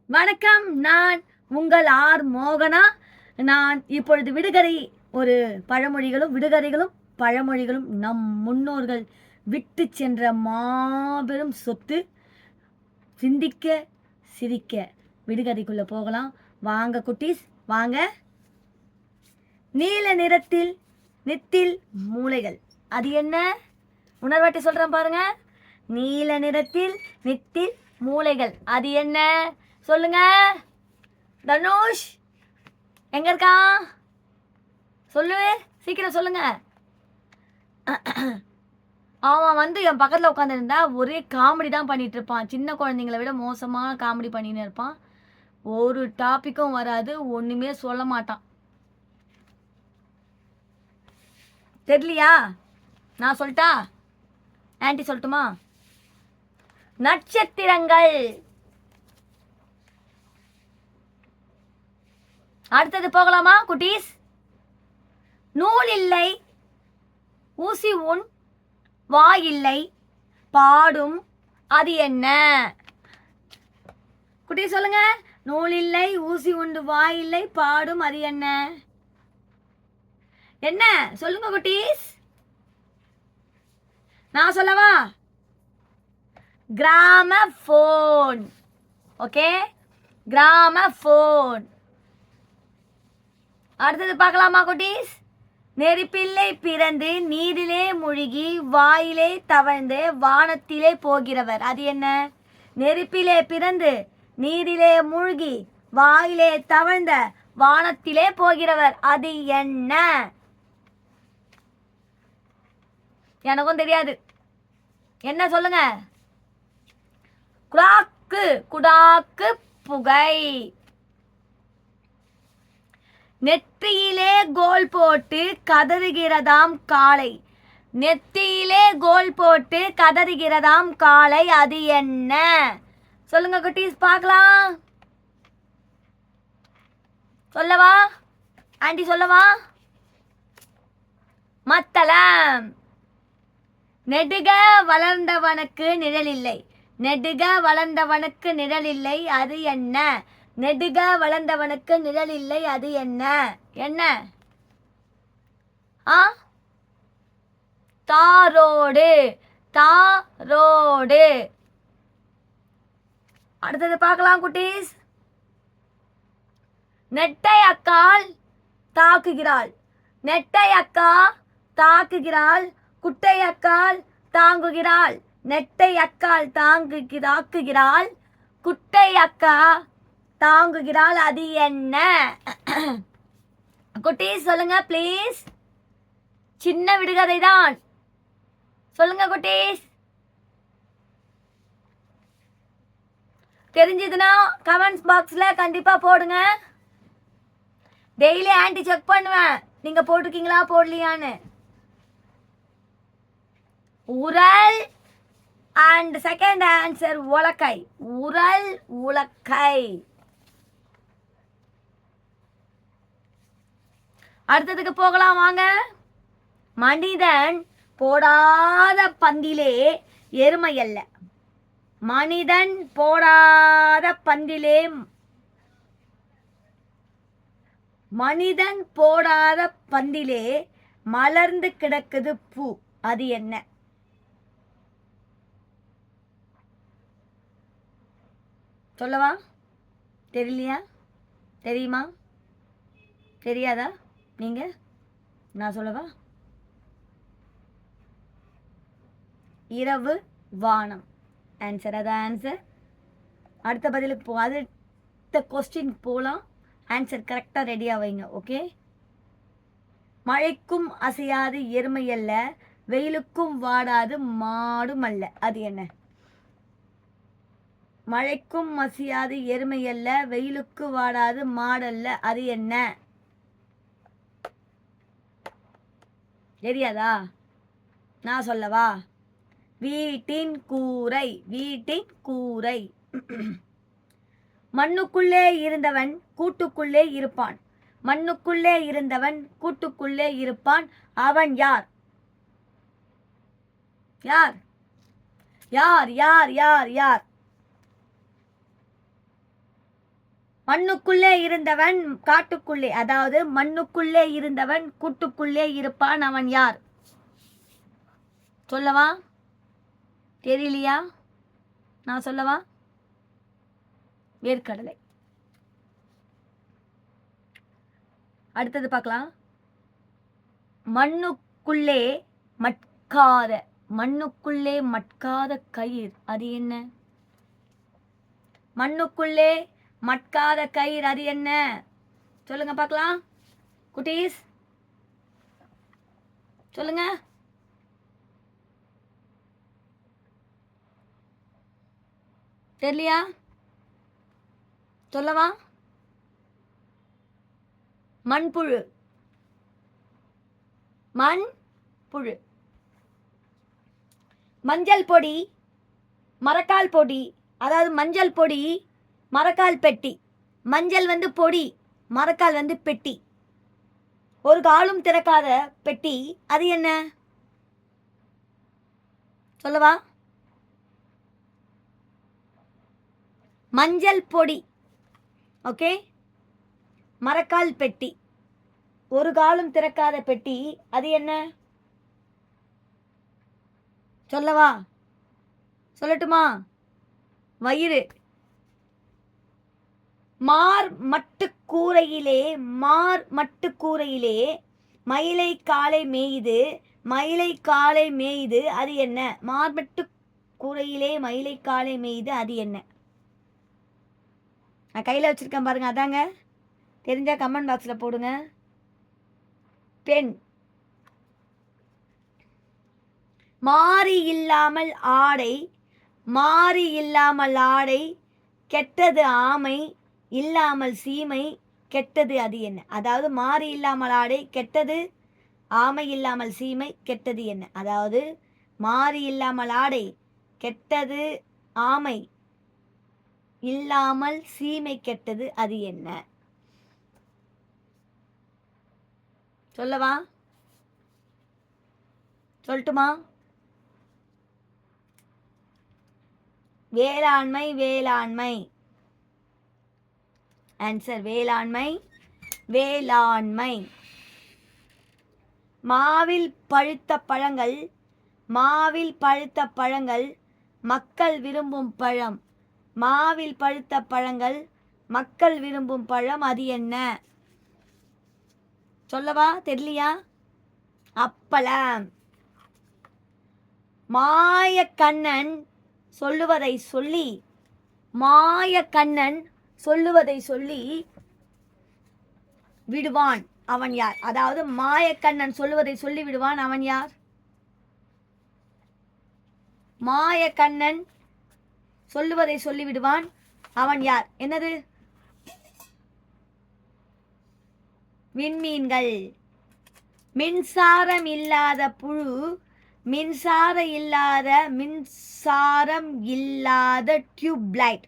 வணக்கம், நான் உங்கள் ஆர் மோகனா. நான் இப்பொழுது ஒரு விடுகதைகளும் பழமொழிகளும் நம் முன்னோர்கள் விட்டு சென்ற மாபெரும் சொத்து. சிந்திக்க சிரிக்க விடுகதைக்குள்ள போகலாம் வாங்க குட்டீஸ், வாங்க. நீல நிறத்தில் நெத்தில் மூளைகள், அது என்ன? உணர்வாட்டி சொல்றேன் பாருங்க. நீல நிறத்தில் நெத்தில் மூளைகள், அது என்ன? சொல்லுங்க தனுஷ், எங்க இருக்கான்? சொல்லு, சீக்கிரம் சொல்லுங்க. அவன் என் பக்கத்தில் உட்காந்துருந்தா ஒரே காமெடி தான் பண்ணிட்டு இருப்பான். சின்ன குழந்தைங்களை விட மோசமான காமெடி பண்ணின்னு இருப்பான். ஒரு டாப்பிக்கும் வராது, ஒன்றுமே சொல்ல மாட்டான். தெரியலையா? நான் சொல்லட்டா? ஆன்ட்டி சொல்லட்டுமா? நட்சத்திரங்கள். அடுத்தது போகலாமா குட்டீஸ்? நூல் இல்லை, ஊசி உன் வாயில்லை, பாடும், அது என்ன? குட்டீஸ் சொல்லுங்க. நூல் இல்லை, ஊசி உண்டு, வாயில்லை, பாடும், அது என்ன? என்ன சொல்லுங்க குட்டீஸ்? நான் சொல்லவா? கிராமபோன். Okay, gramophone. அடுத்தது பார்க்கலாமா குட்டீஸ்? நெருப்பிலே பிறந்து நீரிலே முழுகி வாயிலே தவழ்ந்து வானத்திலே போகிறவர், அது என்ன? நெருப்பிலே பிறந்து நீரிலே மூழ்கி வாயிலே தவழ்ந்த வானத்திலே போகிறவர், அது என்ன? எனக்கும் தெரியாது. என்ன சொல்லுங்க? குடாக்கு. குடாக்கு புகை. நெற்றியிலே கோல் போட்டு கதறுகிறதாம் காளை. நெத்தியிலே கோல் போட்டு கதறுகிறதாம் காளை, அது என்ன? சொல்லுங்க குட்டீஸ், பார்க்கலாம். சொல்லவா ஆண்டி? சொல்லவா? மத்தளம். நெடுக வளர்ந்தவனுக்கு நிழல் இல்லை. நெடுக வளர்ந்தவனுக்கு நிழல் இல்லை, அது என்ன? நெடுக வளர்ந்தவனுக்கு நிழல் இல்லை, அது என்ன? என்ன? தாரோடு. தாரோடு. அடுத்தது பார்க்கலாம் குட்டீஸ். நெட்டை அக்கால் தாக்குகிறாள். நெட்டை அக்கா தாக்குகிறாள், குட்டை அக்கால் தாங்குகிறாள். நெட்டை அக்கால் தாக்குகிறாள், குட்டை அக்கா தாங்குகிறாள், அது என்ன? குட்டீஸ் சொல்லுங்க ப்ளீஸ். சின்ன விடுகதை தான். சொல்லுங்க குட்டீஸ். தெரிஞ்சதுன்னா கமெண்ட்ஸ் பாக்ஸ்ல கண்டிப்பா போடுங்க. டெய்லி ஆன்ட்டி செக் பண்ணுவேன் நீங்க போட்டிருக்கீங்களா போடலையான்னு. உரல் அண்ட் செகண்ட் ஆன்சர் உலக்கை. உரல், உலக்கை. அடுத்ததுக்கு போகலாம் வாங்க. மனிதன் போடாத பந்திலே எருமை அல்ல. மனிதன் போடாத பந்திலே மனிதன் போடாத பந்திலே மலர்ந்து கிடக்குது பூ, அது என்ன? சொல்லவா? தெரியலையா? தெரியுமா? தெரியாதா? நீங்க நான் சொல்லவா? இரவு வானம். ஆன்சர். அதான் ஆன்சர். அடுத்த பதிலுக்கு அடுத்த கொஸ்டின் போகலாம். ஆன்சர் கரெக்டாக ரெடியாக வைங்க. ஓகே. மழைக்கும் அசையாது எருமை அல்ல, வெயிலுக்கும் வாடாது மாடும் அல்ல, அது என்ன? மழைக்கும் அசையாது எருமை அல்ல, வெயிலுக்கு வாடாது மாடல்ல, அது என்ன? தெரியாதா? நான் சொல்லவா? வீட்டின் கூரை. வீட்டின் கூரை. மண்ணுக்குள்ளே இருந்தவன் கூட்டுக்குள்ளே இருப்பான். மண்ணுக்குள்ளே இருந்தவன் கூட்டுக்குள்ளே இருப்பான். அவன் யார்? யார்? யார்? யார்? யார்? யார்? மண்ணுக்குள்ளே இருந்தவன் காட்டுக்குள்ளே, அதாவது மண்ணுக்குள்ளே இருந்தவன் கூட்டுக்குள்ளே இருப்பான், அவன் யார்? சொல்லவா? தெரியலையா? நான் சொல்லவா? வேர்க்கடலை. அடுத்தது பார்க்கலாம். மண்ணுக்குள்ளே மட்காத, மண்ணுக்குள்ளே மட்காத கயிறு, அது என்ன? மண்ணுக்குள்ளே மட்காத கயிறு, அது என்ன? சொல்லுங்க பார்க்கலாம் குட்டீஸ், சொல்லுங்க. தெரியலையா? சொல்லவா? மண்புழு. மண்புழு. மஞ்சள் பொடி, மரக்கால் பொடி, அதாவது மஞ்சள் பொடி, மரக்கால் பெட்டி. மஞ்சள் வந்து பொடி, மரக்கால் வந்து பெட்டி. ஒரு காலும் திறக்காத பெட்டி, அது என்ன? சொல்லவா? மஞ்சள் பொடி, ஓகே, மரக்கால் பெட்டி, ஒரு காலும் திறக்காத பெட்டி, அது என்ன? சொல்லவா? சொல்லட்டுமா? வயிறு. மார் மட்டு கூரையிலே, மார் மட்டு கூரையிலே மயிலை காலை மேயுது, மயிலை காலை மேயுது, அது என்ன? மார்மட்டு கூரையிலே மயிலை காலை மேயுது, அது என்ன? நான் கையில் வச்சிருக்கேன் பாருங்க, அதாங்க. தெரிஞ்சா கமெண்ட் பாக்ஸில் போடுங்க. பெண். மாறி இல்லாமல் ஆடை, மாறி இல்லாமல் ஆடை, கெட்டது ஆமை, இல்லாமல் சீமை, கெட்டது அது என்ன? அதாவது மாறி இல்லாமல் ஆடை, கெட்டது ஆமை, இல்லாமல் சீமை, கெட்டது என்ன? அதாவது மாறி இல்லாமல் ஆடை, கெட்டது ஆமை, இல்லாமல் சீமை, கெட்டது அது என்ன? சொல்லவா? சொல்லட்டுமா? வேளாண்மை. வேளாண்மை. ஆன்சர் வேளாண்மை. வேளாண்மை. மாவில் பழுத்த பழங்கள், மாவில் பழுத்த பழங்கள், மக்கள் விரும்பும் பழம், மாவில் பழுத்த பழங்கள், மக்கள் விரும்பும் பழம், அது என்ன? சொல்லவா? தெரியலையா? அப்பளம். மாயக்கண்ணன் சொல்லுவதை சொல்லி, மாயக்கண்ணன் சொல்லுவதை சொல்லி விடுவான், அவன் யார்? அதாவது மாயக்கண்ணன் சொல்லுவதை சொல்லி விடுவான், அவன் யார்? மாயக்கண்ணன் சொல்லுவதை சொல்லி விடுவான், அவன் யார்? என்னது? விண்மீன்கள். மின்சாரம் இல்லாத புழு, மின்சாரம் இல்லாத டியூப்லைட்,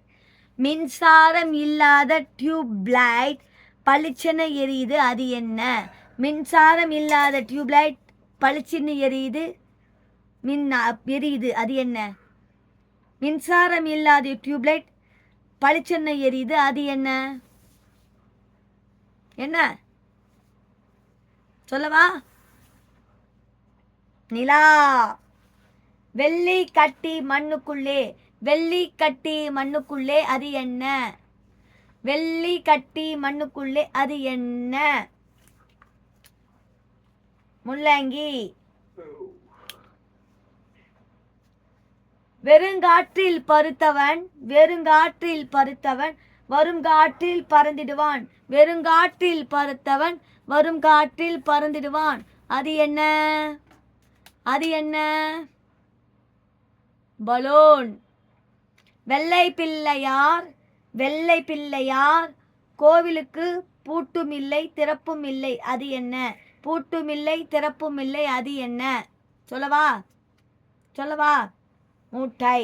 மின்சாரம் இல்லாத டியூப்லைட் பளிச்சென எரியுது, அது என்ன? மின்சாரம் இல்லாத டியூப்லைட் பளிச்சென்னு எரியுது, எரியுது, அது என்ன? மின்சாரம் இல்லாத டியூப்லைட் பளிச்சென்ன எரியுது, அது என்ன? என்ன? சொல்லவா? நிலா. வெள்ளி கட்டி மண்ணுக்குள்ளே, வெள்ளி கட்டி மண்ணுக்குள்ளே, அது என்ன? வெள்ளி கட்டி மண்ணுக்குள்ளே, அது என்ன? முள்ளங்கி. வெறுங்காற்றில் பருத்தவன், வெறுங்காற்றில் பருத்தவன், வருங்காற்றில் பறந்திடுவான், வெறுங்காற்றில் பருத்தவன், வருங்காற்றில் பறந்திடுவான், அது என்ன? அது என்ன? பலூன். வெள்ளை பிள்ளையார், வெள்ளை பிள்ளையார் கோவிலுக்கு பூட்டும் இல்லை திறப்பும் இல்லை, அது என்ன? பூட்டும் இல்லை திறப்பும் இல்லை, அது என்ன? சொல்லவா? சொல்லவா? மூட்டை.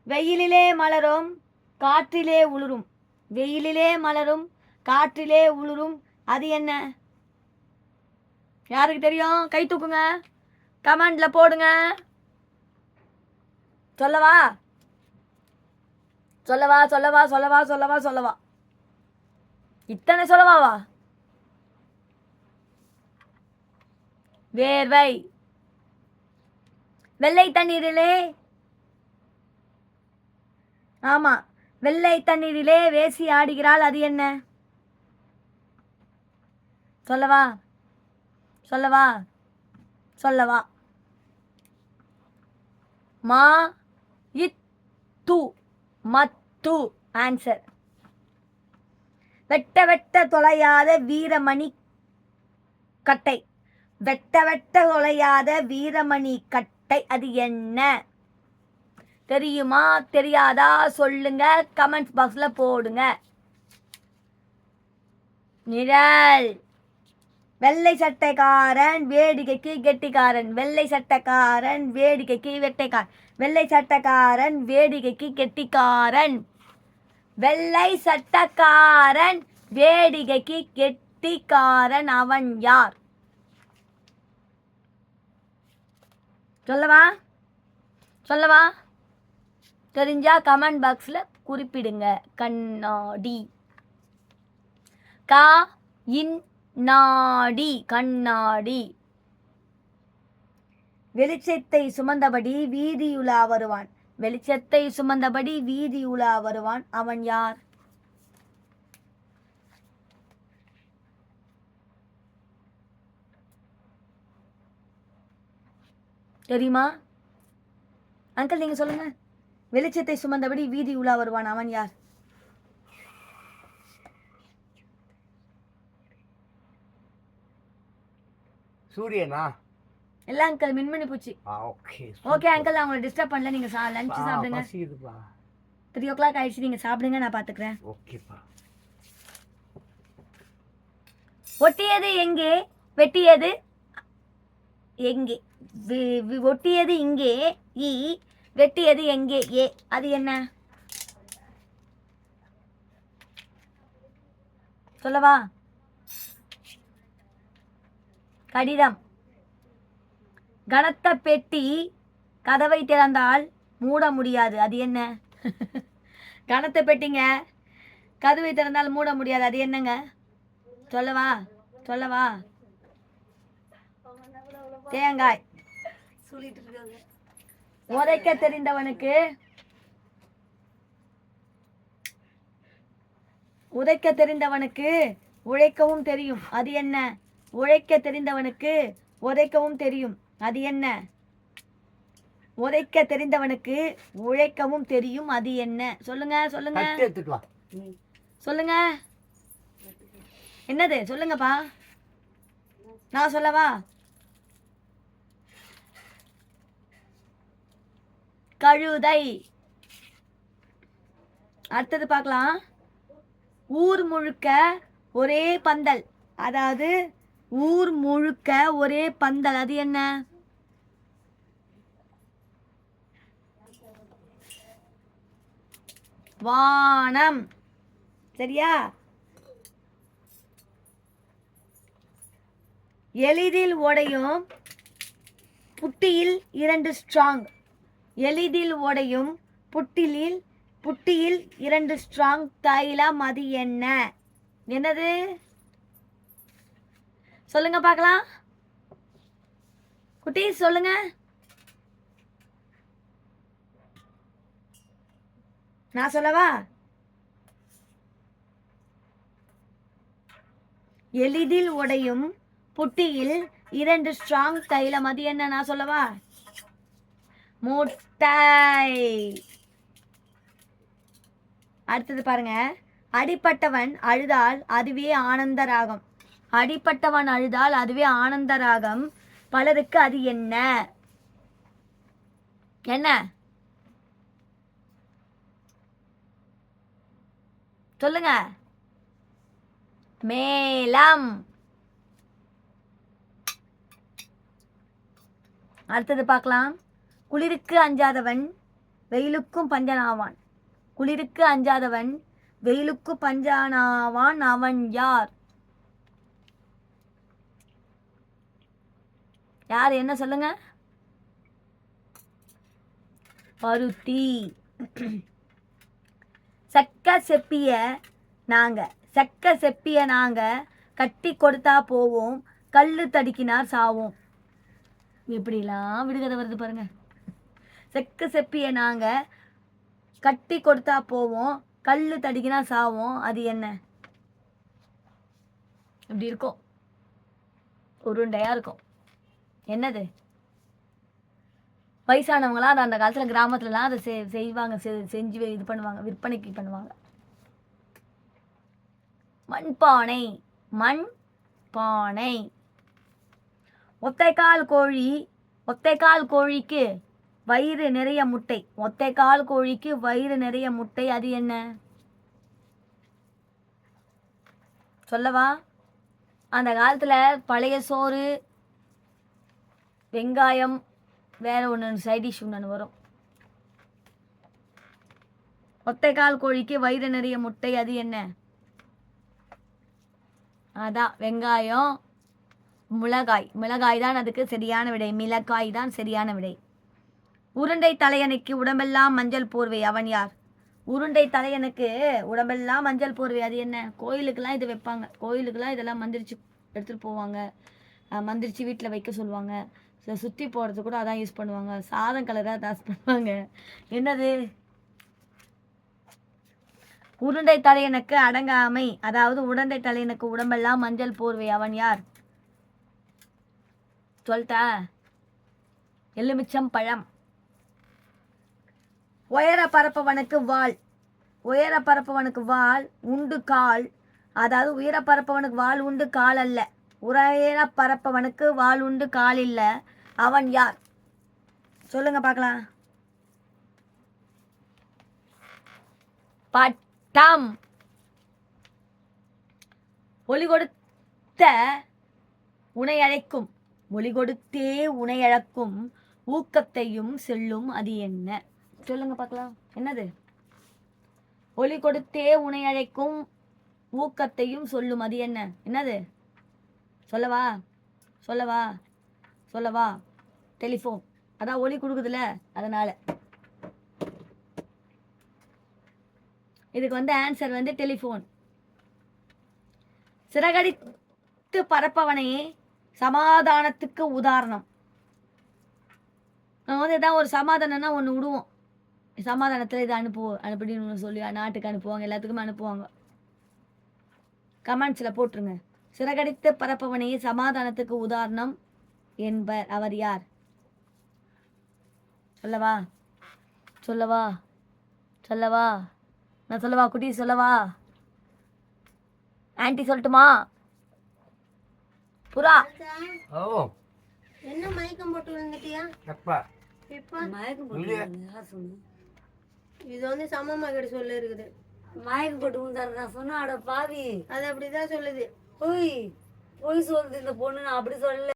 வெயிலிலே மலரும் காற்றிலே உளுரும், வெயிலிலே மலரும் காற்றிலே உளுரும், அது என்ன? யாருக்கு தெரியும்? கை தூக்குங்க, கமெண்ட்ல போடுங்க. சொல்லவா? சொல்லவா? சொல்லவா? சொல்லவா? சொல்லவா? சொல்லவா? இத்தனை சொல்லவாவா? வேர்வை. வெள்ளை தண்ணீரிலே, ஆமா, வெள்ளை தண்ணீரிலே வேசி ஆடுகிறாள், அது என்ன? சொல்லவா? சொல்லவா? சொல்லவா? மா இத்து, மத்து. ஆன்சர். வெட்ட வெட்ட தொலையாத வீரமணி கட்டை. வெட்ட வெட்ட தொலையாத வீரமணி கட்டை, அது என்ன? தெரியுமா தெரியாதா சொல்லுங்க, கமெண்ட் பாக்ஸ்ல போடுங்க. நிழல். வெள்ளை சட்டைக்காரன் வேடிக்கைக்கு கெட்டிக்காரன். வெள்ளை சட்டைக்காரன் வேடிக்கைக்கு வெட்டைக்காரன். வெள்ளை சட்டைக்காரன் வேடிக்கைக்கு கெட்டிக்காரன். வெள்ளை சட்டக்காரன் வேடிக்கைக்கு கெட்டிக்காரன், அவன் யார்? சொல்லவா? சொல்லவா? தெரிஞ்சா கமெண்ட் பாக்ஸ்ல குறிப்பிடுங்க. கண்ணாடி. கா இன் நாடி, கண்ணாடி. வெளிச்சத்தை சுமந்தபடி வீதியுலா வருவான். வெளிச்சத்தை சுமந்தபடி வீதியுலா வருவான், அவன் யார்? தெரியுமா? அங்கிள் நீங்க சொல்லுங்க. வெளிச்சத்தை சுமந்தபடி வீதி உலா வருவான், அவன் யார்? சூரியனா? இல்ல அங்கிள், மின்மினி பூச்சி. ஓகே ஓகே அங்கிள், நான் உங்களை டிஸ்டர்ப் பண்ணல. நீங்க லஞ்ச் சாப்பிடுங்க. 3 o'clock ஆயிடுச்சு, நீங்க சாப்பிடுங்க, நான் பாத்துக்கிறேன். ஓகேப்பா. ஒட்டியது எங்கே, வெட்டியது எங்கே? ஒட்டியது இங்கே இ, வெட்டியது எங்கே ஏ, அது என்ன? சொல்லவா? கடிதம். கனத்த பெட்டி கதவை திறந்தால் மூட முடியாது, அது என்ன? கனத்த பெட்டிங்க, கதவை திறந்தால் மூட முடியாது, அது என்னங்க? சொல்லவா? சொல்லவா? தேங்காய். உதைக்க தெரிந்தவனுக்கு உதைக்க தெரிந்தவனுக்கு உழைக்கவும் தெரியும், அது என்ன? உழைக்க தெரிந்தவனுக்கு உதைக்கவும் தெரியும், அது என்ன? உதைக்க தெரிந்தவனுக்கு உழைக்கவும் தெரியும், அது என்ன? சொல்லுங்க சொல்லுங்க சொல்லுங்க. என்னது? சொல்லுங்கப்பா. நான் சொல்லவா? கழுதை. அடுத்தது பார்க்கலாம். ஊர் முழுக்க ஒரே பந்தல், அதாவது ஊர் முழுக்க ஒரே பந்தல், அது என்ன? வானம். சரியா? எளிதில் உடையும் புட்டியில் 2 ஸ்ட்ராங். எளிதில் உடையும் புட்டியில் 2 ஸ்ட்ராங் தைலம், அது என்ன? என்னது? சொல்லுங்க பார்க்கலாம். குட்டி சொல்லுங்க. நான் சொல்லவா? எளிதில் உடையும் புட்டியில் 2 ஸ்ட்ராங் தைலம், அது என்ன? நான் சொல்லவா? முட்டை. அடுத்தது பாருங்க. அடிப்பட்டவன் அழுதால் அதுவே ஆனந்த ராகம். அடிப்பட்டவன் அழுதால் அதுவே ஆனந்த ராகம், பலருக்கு அது என்ன? என்ன? சொல்லுங்க. மேலம். அடுத்தது பார்க்கலாம். குளிருக்கு அஞ்சாதவன் வெயிலுக்கும் பஞ்சனாவான். குளிருக்கு அஞ்சாதவன் வெயிலுக்கு பஞ்சனாவான், அவன் யார்? யார்? என்ன? சொல்லுங்க. பருத்தி. செக்க செப்பிய நாங்க செக்க செப்பிய நாங்க கட்டி கொடுத்தா போவோம், கல்லு தடுக்கினார் சாவோம். எப்படிலாம் விடுகதை வருது பாருங்க. செக்க செப்பிய நாங்க கட்டி கொடுத்தா போவோம், கல்லு தடுக்கினா சாவோம். அது என்ன? இப்படி இருக்கும், உருண்டையா இருக்கும். என்னது? வயசானவங்களாம் அதை அந்த காலத்தில் கிராமத்துலலாம் அதை செய்வாங்க, செஞ்சு இது பண்ணுவாங்க, விற்பனைக்கு பண்ணுவாங்க. மண்பானை. மண் பானை. ஒத்தைக்கால் கோழி. ஒத்தைக்கால் கோழிக்கு வயிறு நிறைய முட்டை. ஒத்தைக்கால் கோழிக்கு வயிறு நிறைய முட்டை. அது என்ன? சொல்லவா? அந்த காலத்தில் பழைய சோறு, வெங்காயம், வேற ஒன்று சைடிஷ் ஒன்று வரும். ஒத்தைக்கால் கோழிக்கு வயிறு நிறைய முட்டை. அது என்ன? அதான் வெங்காயம், மிளகாய். மிளகாய் தான் அதுக்கு சரியான விடை. மிளகாய் தான் சரியான விடை. உருண்டை தலையணைக்கு உடம்பெல்லாம் மஞ்சள் போர்வை. அவன் யார்? உருண்டை தலையனுக்கு உடம்பெல்லாம் மஞ்சள் போர்வை. அது என்ன? கோயிலுக்கெல்லாம் இது வைப்பாங்க. கோயிலுக்கெல்லாம் இதெல்லாம் மந்திரிச்சு எடுத்துகிட்டு போவாங்க. மந்திரிச்சு வீட்டில் வைக்க சொல்லுவாங்க. சுற்றி போடுறது கூட அதான் யூஸ் பண்ணுவாங்க. சாதம் கலராக தான் யூஸ் பண்ணுவாங்க. என்னது? உருண்டை தலையனுக்கு அடங்காமை. அதாவது உருண்டை தலையனுக்கு உடம்பெல்லாம் மஞ்சள் போர்வை. அவன் யார்? சொல்லிட்டா? எலுமிச்சம் பழம். உயர பரப்பவனுக்கு வாள். உயர பரப்பவனுக்கு வாள் உண்டு கால். அதாவது உயர பரப்பவனுக்கு வாள் உண்டு கால் அல்ல. உயர பரப்பவனுக்கு வாள் உண்டு கால் இல்லை. அவன் யார்? சொல்லுங்க பார்க்கலாம். பட்டம். ஒளி கொடுத்த உனை அழைக்கும். ஒளி கொடுத்தே உனை அழைக்கும் ஊக்கத்தையும் செல்லும். அது என்ன? சொல்லுங்க பார்க்கலாம். என்னது? ஒளி கொடுத்தே உனை அழைக்கும் ஊக்கத்தையும் சொல்லும். அது என்ன? என்னது? சொல்லவா? சொல்லவா? சொல்லவா? டெலிஃபோன். அதான் ஒளி கொடுக்குதுல, அதனால. இதுக்கு ஆன்சர் டெலிஃபோன். சிறகடித்து பரப்பவனே சமாதானத்துக்கு உதாரணம். நம்ம ஏதாவது ஒரு சமாதானம்னா ஒன்று விடுவோம். சமாதானத்தில் இதை அனுப்பின்னு சொல்லி நாட்டுக்கு அனுப்புவாங்க, எல்லாத்துக்குமே அனுப்புவாங்க. கமெண்ட்ஸில் போட்டுருங்க. சிறகடித்து பரப்பவனே சமாதானத்துக்கு உதாரணம் என்பர். அவர் யார்? சொல்லவா? சொல்லவா? சொல்லவா? நான் சொல்லவா? குட்டி சொல்லவா? ஆன்ட்டி சொல்லட்டுமா? புறா. ஓ, என்ன மயக்கம் போட்டு விழுந்துட்டியா? எப்பா இப்ப மயக்கம் போட்டு யார் சொன்ன? இது சமமாக சொல்ல இருக்குது. மயக்கம் போட்டு விழுந்தாரு நான் சொன்ன. அட பாவி, அது அப்படிதான் சொல்லுது. பொய் பொய் சொல்லுது இந்த பொண்ணு. நான் அப்படி சொல்லல.